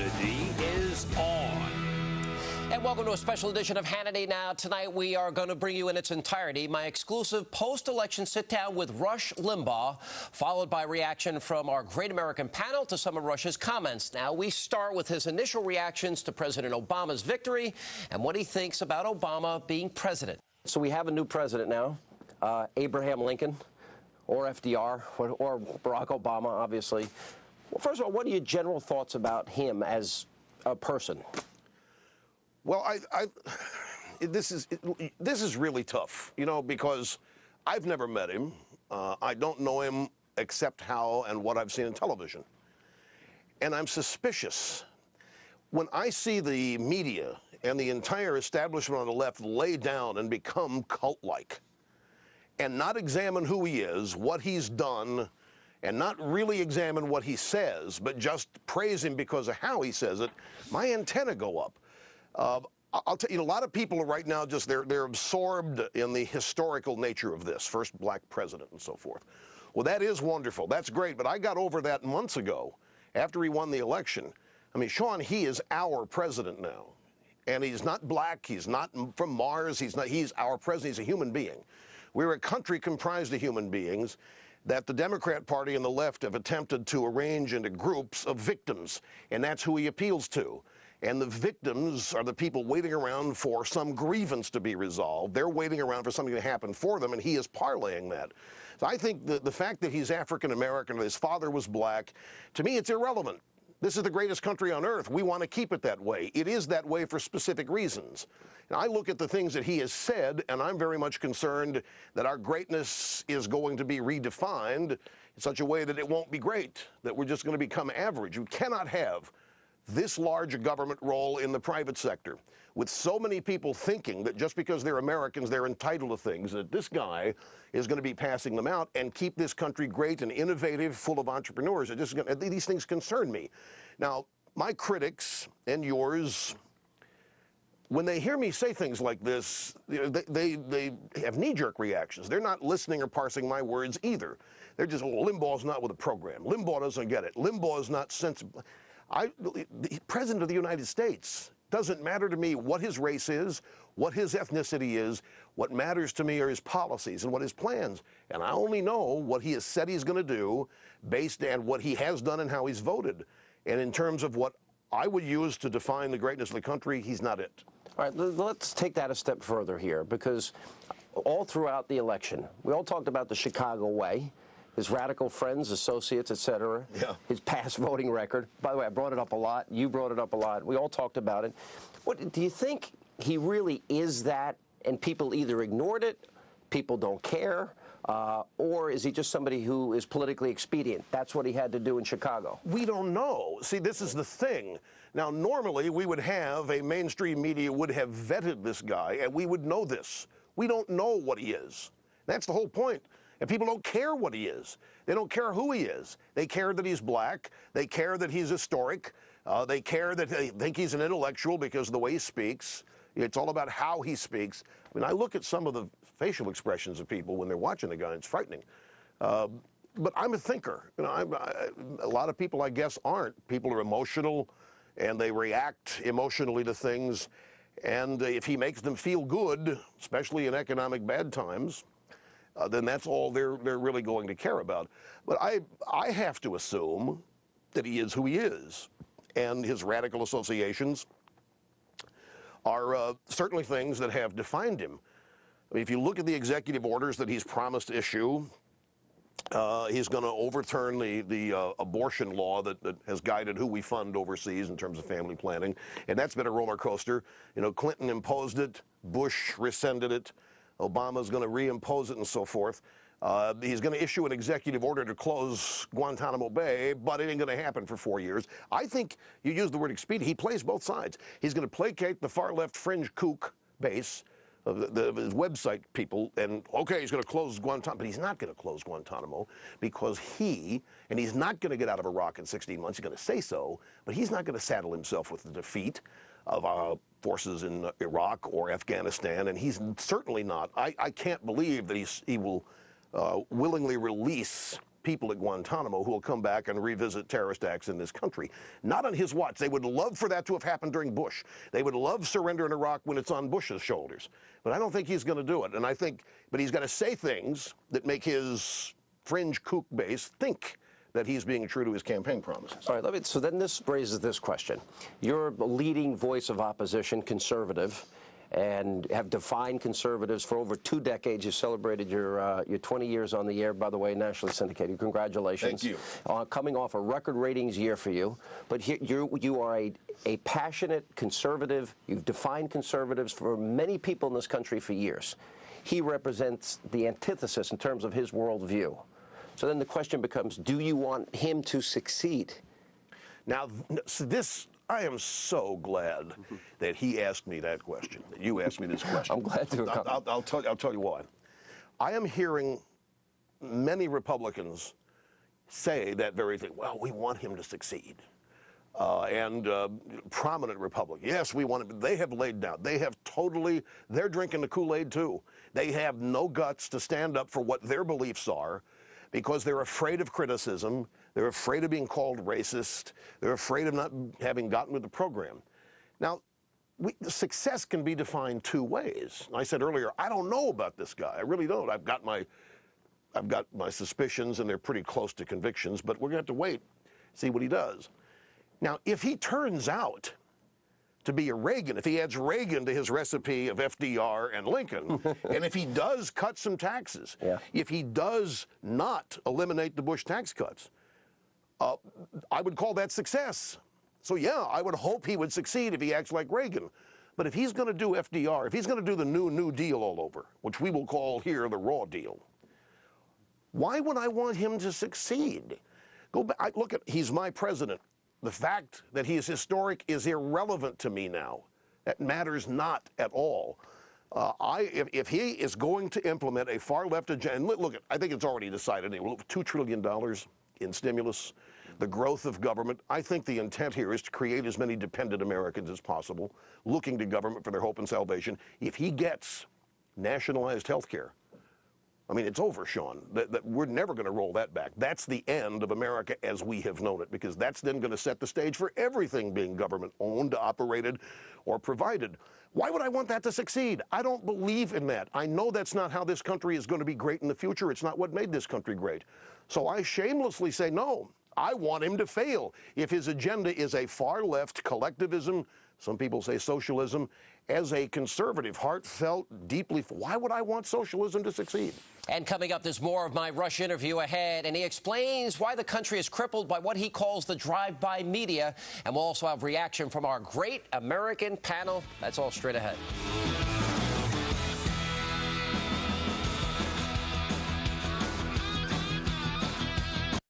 Hannity is on. And welcome to a special edition of Hannity. Now, tonight we are going to bring you in its entirety my exclusive post-election sit-down with Rush Limbaugh, followed by reaction from our Great American panel to some of Rush's comments. Now, we start with his initial reactions to President Obama's victory and what he thinks about Obama being president. So we have a new president now, Abraham Lincoln, or FDR, or Barack Obama, obviously. Well, first of all, what are your general thoughts about him as a person? Well, this is really tough, you know, because I've never met him. I don't know him except how and what I've seen in television. And I'm suspicious. When I see the media and the entire establishment on the left lay down and become cult-like and not examine who he is, what he's done, and not really examine what he says, but just praise him because of how he says it, my antenna go up. I'll tell you, a lot of people are right now just, they're absorbed in the historical nature of this, first black president and so forth. Well, that is wonderful. That's great. But I got over that months ago after he won the election. I mean, Sean, he is our president now. And he's not black. He's not from Mars. He's our president. He's a human being. We're a country comprised of human beings that the Democrat Party and the left have attempted to arrange into groups of victims. And that's who he appeals to. And the victims are the people waiting around for some grievance to be resolved. They're waiting around for something to happen for them, and he is parlaying that. So I think the fact that he's African-American, his father was black, to me it's irrelevant. This is the greatest country on earth. We want to keep it that way. It is that way for specific reasons. And I look at the things that he has said, and I'm very much concerned that our greatness is going to be redefined in such a way that it won't be great, that we're just going to become average. We cannot have this large a government role in the private sector, with so many people thinking that just because they're Americans, they're entitled to things, that this guy is going to be passing them out and keep this country great and innovative, full of entrepreneurs. These things concern me. Now, my critics and yours, when they hear me say things like this, they have knee-jerk reactions. They're not listening or parsing my words either. They're just, Limbaugh's not with a program. Limbaugh doesn't get it. Limbaugh is not sensible. The President of the United States, doesn't matter to me what his race is, what his ethnicity is. What matters to me are his policies and what his plans. And I only know what he has said he's going to do based on what he has done and how he's voted. And in terms of what I would use to define the greatness of the country, he's not it. All right, let's take that a step further here, because all throughout the election, we all talked about the Chicago way, his radical friends, associates, et cetera, his past voting record. By the way, I brought it up a lot. You brought it up a lot. We all talked about it. What, do you think he really is that, and people either ignored it, people don't care, or is he just somebody who is politically expedient? That's what he had to do in Chicago. We don't know. See, this is the thing. Now, normally we would have a mainstream media would have vetted this guy, and we would know this. We don't know what he is. That's the whole point. And people don't care what he is. They don't care who he is. They care that he's black. They care that he's historic. They care that they think he's an intellectual because of the way he speaks. It's all about how he speaks. I mean, I look at some of the facial expressions of people when they're watching the guy. It's frightening. But I'm a thinker. You know, a lot of people, I guess, aren't. People are emotional, and they react emotionally to things. And if he makes them feel good, especially in economic bad times, then that's all they're really going to care about. But I have to assume that he is who he is, and his radical associations are certainly things that have defined him. I mean, if you look at the executive orders that he's promised to issue, he's going to overturn the abortion law that has guided who we fund overseas in terms of family planning, and that's been a roller coaster. You know, Clinton imposed it, Bush rescinded it, Obama's going to reimpose it and so forth. He's going to issue an executive order to close Guantanamo Bay, but it ain't going to happen for 4 years. I think you use the word expedient. He plays both sides. He's going to placate the far-left fringe kook base of his website people, and okay, he's going to close Guantanamo, but he's not going to close Guantanamo because he's not going to get out of Iraq in 16 months. He's going to say so, but he's not going to saddle himself with the defeat of forces in Iraq or Afghanistan, and he's certainly not. I can't believe that he will willingly release people at Guantanamo who will come back and revisit terrorist acts in this country. Not on his watch. They would love for that to have happened during Bush. They would love surrender in Iraq when it's on Bush's shoulders. But I don't think he's going to do it. And but he's got to say things that make his fringe kook base think that he's being true to his campaign promises. All right, so then this raises this question. You're a leading voice of opposition, conservative, and have defined conservatives for over 2 decades. You celebrated your 20 years on the air, by the way, nationally syndicated. Congratulations. Thank you. Coming off a record ratings year for you. But here, you are a passionate conservative. You've defined conservatives for many people in this country for years. He represents the antithesis in terms of his worldview. So then the question becomes, do you want him to succeed? Now, I am so glad that he asked me that question, that you asked me this question. I'm glad to. I'll tell you why. I am hearing many Republicans say that very thing. Well, we want him to succeed. And prominent Republicans, yes, we want him. They have laid down. They're drinking the Kool-Aid too. They have no guts to stand up for what their beliefs are because they're afraid of criticism. They're afraid of being called racist. They're afraid of not having gotten with the program. Now, success can be defined 2 ways. I said earlier, I don't know about this guy. I really don't. I've got my suspicions, and they're pretty close to convictions, but we're going to have to wait, see what he does. Now, if he turns out to be a Reagan, if he adds Reagan to his recipe of FDR and Lincoln, and if he does cut some taxes, if he does not eliminate the Bush tax cuts, I would call that success. So, yeah, I would hope he would succeed if he acts like Reagan. But if he's going to do FDR, if he's going to do the New Deal all over, which we will call here the raw deal, why would I want him to succeed? Go back. Look, he's my president. The fact that he is historic is irrelevant to me now. That matters not at all. If he is going to implement a far-left agenda, and look, I think it's already decided, $2 trillion in stimulus, the growth of government. I think the intent here is to create as many dependent Americans as possible, looking to government for their hope and salvation. If he gets nationalized health care, I mean, it's over, Sean. We're never going to roll that back. That's the end of America as we have known it, because that's then going to set the stage for everything being government-owned, operated, or provided. Why would I want that to succeed? I don't believe in that. I know that's not how this country is going to be great in the future. It's not what made this country great. So I shamelessly say no. I want him to fail. If his agenda is a far-left collectivism, some people say socialism, as a conservative, heartfelt, deeply, why would I want socialism to succeed? And coming up, there's more of my Rush interview ahead, and he explains why the country is crippled by what he calls the drive-by media. And we'll also have reaction from our great American panel. That's all straight ahead.